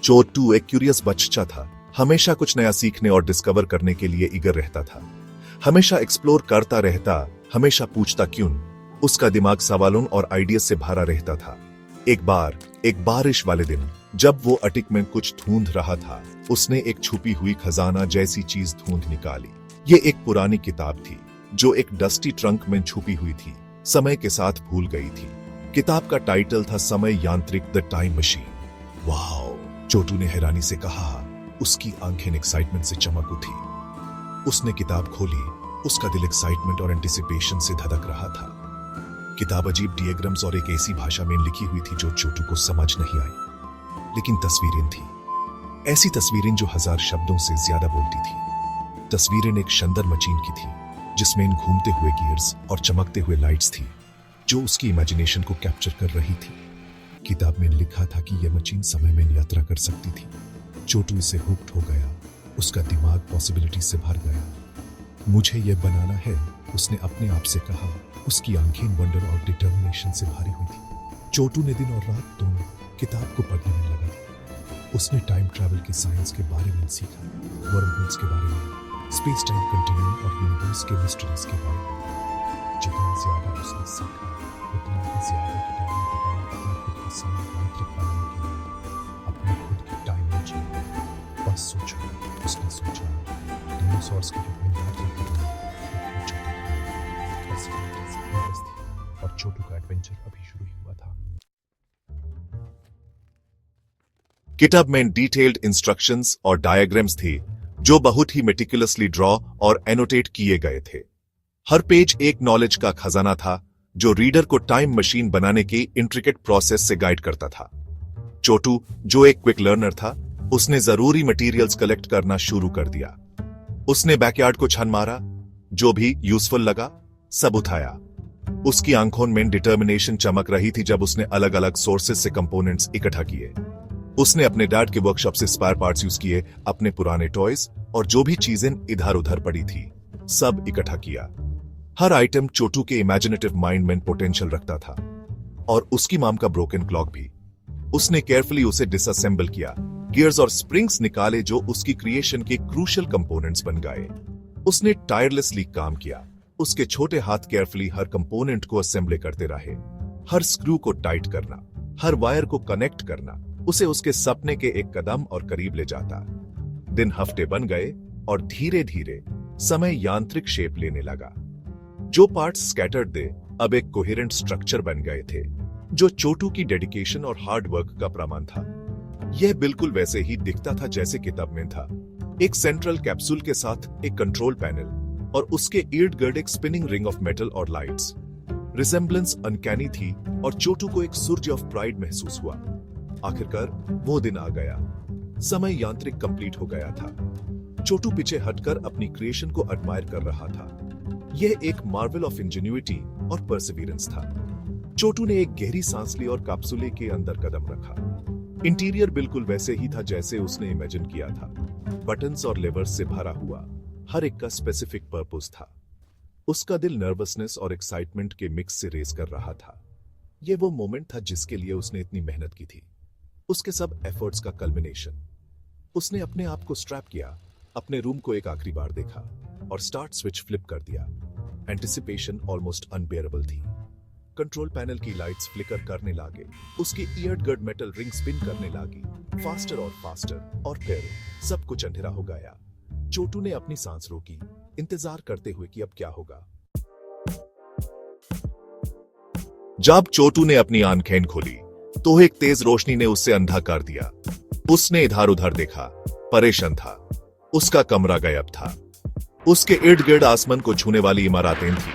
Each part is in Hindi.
चोटू एक क्यूरियस बच्चा था, हमेशा कुछ नया सीखने और डिस्कवर करने के लिए ईगर रहता था। हमेशा एक्सप्लोर करता रहता, हमेशा पूछता क्यों। उसका दिमाग सवालों और आइडियाज से भरा रहता था। एक बार एक बारिश वाले दिन जब वो अटिक में कुछ ढूंढ रहा था, उसने एक छुपी हुई खजाना जैसी चीज ढूंढ निकाली। ये एक पुरानी किताब थी जो एक डस्टी ट्रंक में छुपी हुई थी, समय के साथ भूल गई थी। किताब का टाइटल था समय यांत्रिक, द टाइम मशीन। वाओ, चोटू ने हैरानी से कहा। उसकी आंखें एक्साइटमेंट से चमक उठी। उसने किताब खोली। उसका दिल एक्साइटमेंट और एंटिसिपेशन से धड़क रहा था। किताब अजीब डियाग्राम्स और एक ऐसी भाषा में लिखी हुई थी जो चोटू को समझ नहीं आई, लेकिन तस्वीरें थी, ऐसी तस्वीरें जो 1000 शब्दों से ज्यादा बोलती थी। तस्वीरें एक शानदार मशीन की थी जिसमें घूमते हुए गियर्स और चमकते हुए लाइट्स थी जो उसकी इमेजिनेशन को कैप्चर कर रही थी। किताब में लिखा था कि यह मशीन समय में यात्रा कर सकती थी। चोटू इसे हुक्ड हो गया। उसका दिमाग पॉसिबिलिटी से भर गया। मुझे यह बनाना है, उसने अपने आप से कहा। उसकी आंखें वंडर और डिटर्मिनेशन से भरी हुई थी। चोटू ने दिन और रात दोनों किताब को पढ़ने में लगा। उसने टाइम ट्रैवल के साइंस के बारे में सीखा, वर्महोल्स के बारे में, स्पेस टाइम कंटिन्यूम और यूनिवर्स के मिस्ट्रीज के बारे में। जितना ज्यादा उसने सीखा, उतना ही ज्यादा किताबें पढ़ा अपने खुद के समय यांत्रिक बनाने के लिए, अपने खुद की टाइम मशीन। बस सोचो, उसने सोचा, डायनासोर्स के रूप में यात्रा करना और चोटू का एडवेंचर अभी शुरू ही हुआ था। किताब में डिटेल्ड इंस्ट्रक्शंस और डायग्राम्स थी जो बहुत ही मेटिकुलसली ड्रॉ और एनोटेट किए गए थे। हर पेज एक नॉलेज का खजाना था जो रीडर को टाइम मशीन बनाने की इंट्रिकेट प्रोसेस से गाइड करता था। चोटू, जो एक क्विक लर्नर था, उसने जरूरी मटेरियल्स कलेक्ट करना शुरू कर दिया। उसने बैकयार्ड को छान मारा, जो भी यूजफुल लगा सब उठाया। उसकी आंखों में डिटर्मिनेशन चमक रही थी जब उसने अलग अलग सोर्सेज से कंपोनेंट्स इकट्ठा किए। उसने अपने डैड के वर्कशॉप से स्पेयर पार्ट्स यूज किए, अपने पुराने टॉयज और जो भी चीजें इधर उधर पड़ी थी सब इकट्ठा किया। हर आइटम चोटू के इमेजिनेटिव माइंड में पोटेंशियल रखता था, और उसकी माम का ब्रोकन क्लॉक भी। उसने केयरफुली उसे डिसअसेंबल किया, गियर्स और स्प्रिंग्स निकाले जो उसकी क्रिएशन के क्रूशियल कंपोनेंट्स बन गए। उसने टायरलेसली काम किया। उसके छोटे हाथ केयरफुली हर कंपोनेंट को असेंबली करते रहे, हर स्क्रू को टाइट करना, हर वायर को कनेक्ट करना उसे उसके सपने के एक कदम और करीब ले जाता। दिन हफ्ते बन गए और धीरे धीरे समय यांत्रिक शेप लेने लगा। जो पार्ट्स स्कैटर्ड थे अब एक कोहेरेंट स्ट्रक्चर बन गए थे जो चोटू की डेडिकेशन और हार्ड वर्क का प्रमाण था। यह बिल्कुल वैसे ही दिखता था जैसे किताब में था। एक सेंट्रल कैप्सूल के साथ एक कंट्रोल पैनल और उसके इर्द गिर्द एक स्पिनिंग रिंग ऑफ मेटल और लाइट्स। रिसेम्बलेंस अनकैनी थी और चोटू को एक सूर्य ऑफ प्राइड महसूस हुआ। आखिरकार वो दिन आ गया। समय यांत्रिक कंप्लीट हो गया था। चोटू पीछे हटकर अपनी क्रिएशन को एडमायर कर रहा था। यह एक मार्वल ऑफ इंजेन्युइटी और परसिवियरेंस था। चोटू ने एक गहरी सांस ली और कैप्सूले के अंदर कदम रखा। इंटीरियर बिल्कुल वैसे ही था जैसे उसने इमेजिन किया था। बटन्स और लेवर्स से भरा हुआ, हर एक का स्पेसिफिक पर्पस था। उसका दिल नर्वसनेस और एक्साइटमेंट के मिक्स से रेस कर रहा था। यह वो मोमेंट था जिसके लिए उसने इतनी मेहनत की थी, उसके सब एफर्ट्स का कल्मिनेशन। उसने अपने आप को स्ट्रैप किया, अपने रूम को एक आखिरी बार देखा और स्टार्ट स्विच फ्लिप कर दिया। एंटिसिपेशन ऑलमोस्ट अनबेयरेबल थी। कंट्रोल पैनल की लाइट्स फ्लिकर करने लगे, उसकी ईयर्ड गर्ड मेटल रिंग स्पिन करने लगी, फास्टर और फास्टर, और फिर सब कुछ अंधेरा हो गया। चोटू ने अपनी सांस रोकी, इंतजार करते हुए कि अब क्या होगा। जब चोटू ने अपनी आंखें खोली तो एक तेज रोशनी ने उसे अंधा कर दिया। उसने इधर उधर देखा, परेशान था। उसका कमरा गायब था। उसके इर्द गिर्द आसमान को छूने वाली इमारतें थी,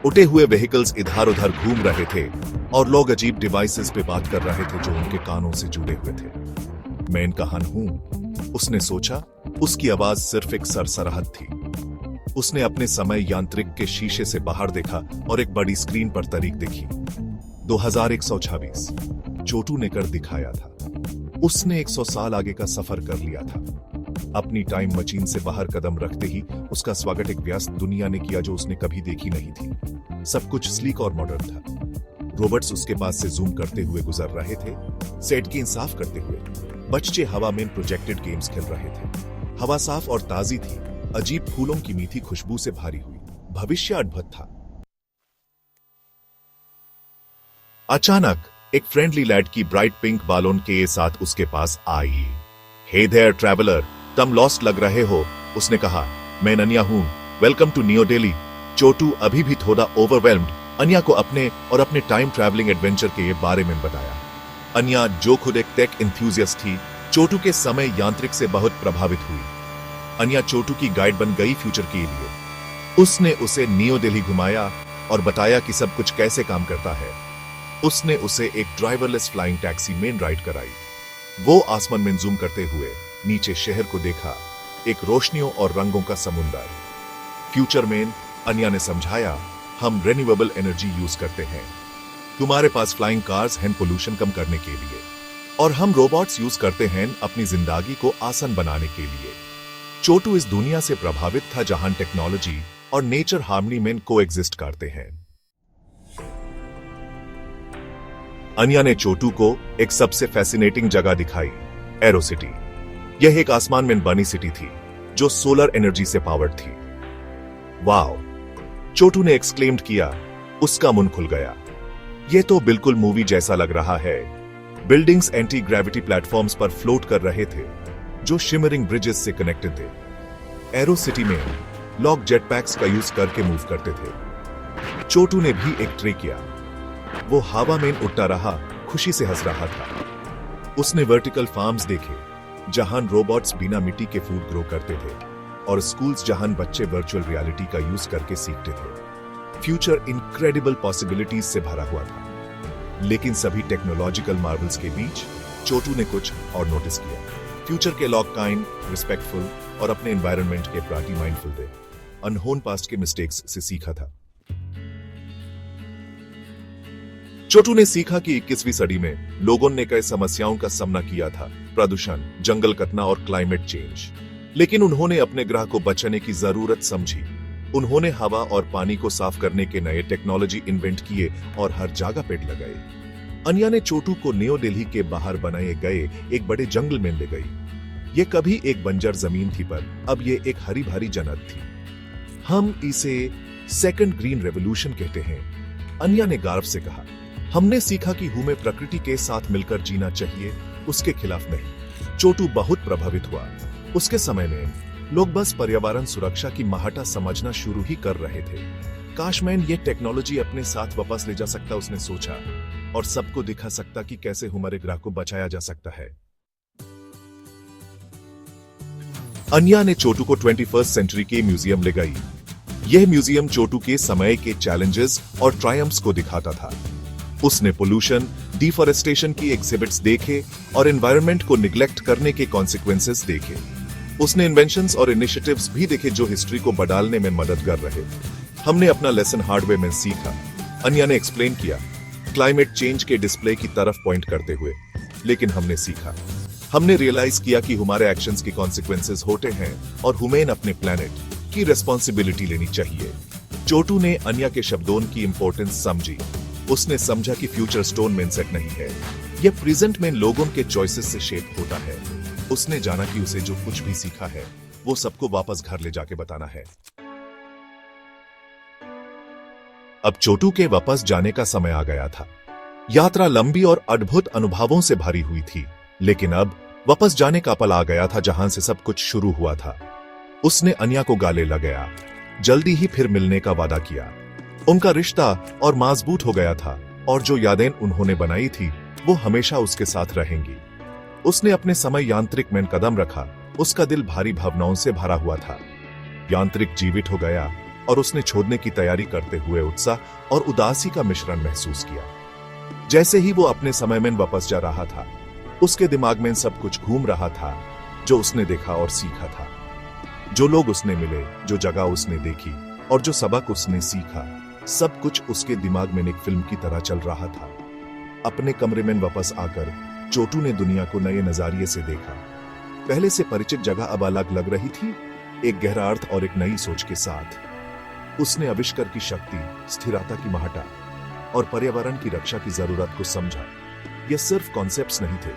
उठे हुए व्हीकल्स इधर उधर घूम रहे थे और लोग अजीब डिवाइसेस पे बात कर रहे थे जो उनके कानों से जुड़े हुए थे। मैं इनका हन हूं, उसने सोचा। उसकी आवाज सिर्फ एक सरसराहट थी। उसने अपने समय यांत्रिक के शीशे से बाहर देखा और एक बड़ी स्क्रीन पर तारीख देखी, 2126। चोटू ने कर दिखाया था। उसने 100 साल आगे का सफर कर लिया था। अपनी टाइम मशीन से बाहर कदम रखते ही उसका स्वागत एक व्यस्त दुनिया ने किया जो उसने कभी देखी नहीं थी। सब कुछ स्लीक और मॉडर्न था। रोबोट्स उसके पास से जूम करते हुए गुजर रहे थे, सेट की इंसाफ करते हुए। बच्चे हवा में प्रोजेक्टेड गेम्स खेल रहे थे। हवा साफ और ताजी थी, अजीब फूलों की मीठी खुशबू से भारी हुई। भविष्य अद्भुत था। अचानक एक फ्रेंडली लैड की ब्राइट पिंक बालों के साथ उसके पास आई। हे देयर ट्रैवलर, तुम लॉस्ट लग रहे हो, उसने कहा। मैं अनन्या हूं, वेलकम टू न्यू दिल्ली। चोटू अभी भी थोड़ा ओवरवेल्म्ड अन्या को अपने टाइम ट्रैवलिंग एडवेंचर के बारे में बताया। अन्या, जो खुद एक टेक एंथुसियास्ट थी, चोटू के समय यांत्रिक से बहुत प्रभावित हुई। अन्या चोटू की गाइड बन गई फ्यूचर के लिए। उसने उसे न्यू दिल्ली घुमाया और बताया कि सब कुछ कैसे काम करता है। उसने उसे एक ड्राइवरलेस फ्लाइंग टैक्सी में राइड कराई। वो आसमान में जूम करते हुए नीचे शहर को देखा, एक रोशनियों और रंगों का समुंदर। फ्यूचर में अन्या ने समझाया, हम रिन्यूएबल एनर्जी यूज करते हैं। तुम्हारे पास फ्लाइंग कार्स हैं पोल्यूशन कम करने के लिए, और हम रोबोट्स यूज करते हैं अपनी जिंदगी को आसान बनाने के लिए। चोटू इस दुनिया से प्रभावित था जहां टेक्नोलॉजी और नेचर हार्मनी में कोएग्जिस्ट करते हैं। अन्या ने चोटू को एक सबसे फैसिनेटिंग जगह दिखाई, एरो सिटी। यह एक आसमान में बनी सिटी थी जो सोलर एनर्जी से पावर्ड थी। वाओ, चोटू ने एक्सक्लेम्ड किया। उसका मुंह खुल गया। यह तो बिल्कुल मूवी जैसा लग रहा है। बिल्डिंग्स एंटी ग्रेविटी प्लेटफॉर्म्स पर फ्लोट कर रहे थे जो शिमरिंग ब्रिजेस से कनेक्टेड थे। एरो सिटी में लोग जेटपैक्स का यूज करके मूव करते थे। चोटू ने भी एक ट्रे किया। वो हवा में उड़ता रहा, खुशी से हंस रहा था। उसने वर्टिकल फार्म्स देखे जहां रोबोट्स बिना मिट्टी के फूड ग्रो करते थे, और स्कूल्स जहां बच्चे वर्चुअल रियलिटी का यूज करके सीखते थे। फ्यूचर इनक्रेडिबल पॉसिबिलिटीज से भरा हुआ था। लेकिन सभी टेक्नोलॉजिकल मार्वल्स के बीच चोटू ने कुछ और नोटिस किया। फ्यूचर के लोग काइंड, रिस्पेक्टफुल और अपने एनवायरनमेंट के प्रति माइंडफुल थे। अनहोन पास्ट के मिस्टेक्स से सीखा था। चोटू ने सीखा कि 21वीं सदी में लोगों ने कई समस्याओं का सामना किया था, प्रदूषण, जंगल कटना और क्लाइमेट चेंज। लेकिन उन्होंने अपने ग्रह को बचाने की जरूरत समझी। उन्होंने हवा और पानी को साफ करने के नए टेक्नोलॉजी इन्वेंट किए और हर जगह पेड़ लगाए। अन्या ने चोटू को न्यू दिल्ली के बाहर बनाए गए एक बड़े जंगल में ले गई। ये कभी एक बंजर जमीन थी, पर अब ये एक हरी भरी जन्नत थी। हम इसे सेकंड ग्रीन रेवोल्यूशन कहते हैं, अन्या ने गर्व से कहा। हमने सीखा कि हमें प्रकृति के साथ मिलकर जीना चाहिए, उसके खिलाफ नहीं। चोटू बहुत प्रभावित हुआ। उसके समय में लोग बस पर्यावरण सुरक्षा की महत्ता समझना शुरू ही कर रहे थे। काश मैं ये टेक्नोलॉजी अपने साथ वापस ले जा सकता, उसने सोचा, और सबको दिखा सकता कि कैसे हमारे ग्रह को बचाया जा सकता है। अन्या ने चोटू को 21st सेंचुरी के म्यूजियम ले गई। यह म्यूजियम चोटू के समय के चैलेंजेस और ट्रायम्फ्स को दिखाता था। उसने पोल्यूशन, डिफॉरेस्टेशन की एग्जिबिट्स देखे और एनवायरनमेंट को निग्लेक्ट करने के कॉन्सिक्वेंसेस देखे। उसने इन्वेंशंस और इनिशिएटिव्स भी देखे जो हिस्ट्री को बदलने में मदद कर रहे। हमने अपना लेसन हार्डवेयर में सीखा, अन्या ने एक्सप्लेन किया, क्लाइमेट चेंज के डिस्प्ले की तरफ पॉइंट करते हुए। लेकिन हमने सीखा, हमने रियलाइज किया कि हमारे एक्शंस की कॉन्सिक्वेंसेस होते हैं और हमें अपने प्लेनेट की रिस्पॉन्सिबिलिटी लेनी चाहिए। चोटू ने अन्या के शब्दों की इंपॉर्टेंस समझी। उसने समझा कि फ्यूचर स्टोन में सेट नहीं है, यह प्रेजेंट में लोगों के चॉइसेस से शेप होता है। उसने जाना कि उसे जो कुछ भी सीखा है वो सबको वापस घर ले जाके बताना है। अब चोटू के वापस जाने का समय आ गया था। यात्रा लंबी और अद्भुत अनुभवों से भरी हुई थी, लेकिन अब वापस जाने का पल आ गया था जहां से सब कुछ शुरू हुआ था। उसने अन्या को गले लगाया, जल्दी ही फिर मिलने का वादा किया। उनका रिश्ता और मजबूत हो गया था, और जो यादें उन्होंने बनाई थी वो हमेशा उसके साथ रहेंगी। उसने अपने समय यांत्रिक में कदम रखा। उसका दिल भारी भावनाओं से भरा हुआ था। यांत्रिक जीवित हो गया और उसने छोड़ने की तैयारी करते हुए उत्साह और उदासी का मिश्रण महसूस किया। जैसे ही वो अपने समय में वापस जा रहा था, उसके दिमाग में सब कुछ घूम रहा था जो उसने देखा और सीखा था। जो लोग उसने मिले, जो जगह उसने देखी और जो सबक उसने सीखा, सब कुछ उसके दिमाग में एक फिल्म की तरह चल रहा था। अपने कमरे में वापस आकर चोटू ने दुनिया को नए नजरिए से देखा। पहले से परिचित जगह अब अलग लग रही थी, एक गहरा अर्थ और एक नई सोच के साथ। उसने आविष्कार की शक्ति, स्थिरता की महत्ता और पर्यावरण की रक्षा की जरूरत को समझा। ये सिर्फ कॉन्सेप्ट्स नहीं थे,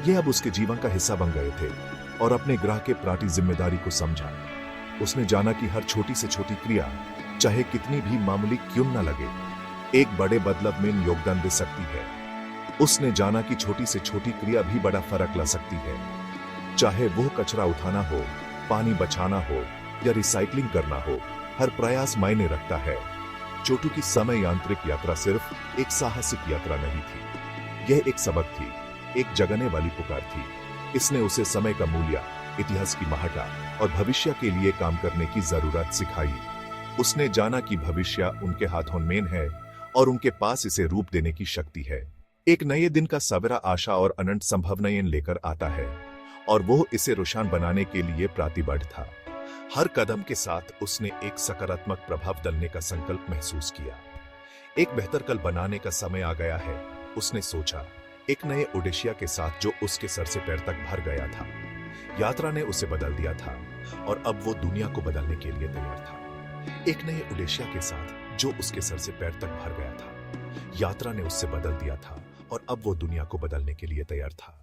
ये अब उसके जीवन का हिस्सा बन गए थे और अपने ग्रह के प्रति जिम्मेदारी को समझा। उसने जाना कि हर छोटी से छोटी क्रिया, चाहे कितनी भी मामूली क्यों न लगे, एक बड़े बदलाव में योगदान दे सकती है। उसने जाना कि छोटी से छोटी क्रिया भी बड़ा फर्क ला सकती है, चाहे वो कचरा उठाना हो, पानी बचाना हो या रिसाइकलिंग करना हो, हर प्रयास मायने रखता है। छोटू की समय यांत्रिक यात्रा सिर्फ एक साहसिक यात्रा नहीं थी, यह एक सबक थी, एक जगने वाली पुकार थी। इसने उसे समय का मूल्य, इतिहास की महत्ता और भविष्य के लिए काम करने की जरूरत सिखाई। उसने जाना कि भविष्य उनके हाथों में है और उनके पास इसे रूप देने की शक्ति है। एक नए दिन का सवेरा आशा और अनंत संभावनाएं लेकर आता है और वो इसे रोशन बनाने के लिए प्रतिबद्ध था। हर कदम के साथ उसने एक सकारात्मक प्रभाव डालने का संकल्प महसूस किया। एक बेहतर कल बनाने का समय आ गया है, उसने सोचा, एक नए उद्देश्य के साथ जो उसके सर से पैर तक भर गया था। यात्रा ने उसे बदल दिया था और अब वो दुनिया को बदलने के लिए तैयार था। एक नए उद्देश्य के साथ जो उसके सर से पैर तक भर गया था। यात्रा ने उससे बदल दिया था और अब वो दुनिया को बदलने के लिए तैयार था।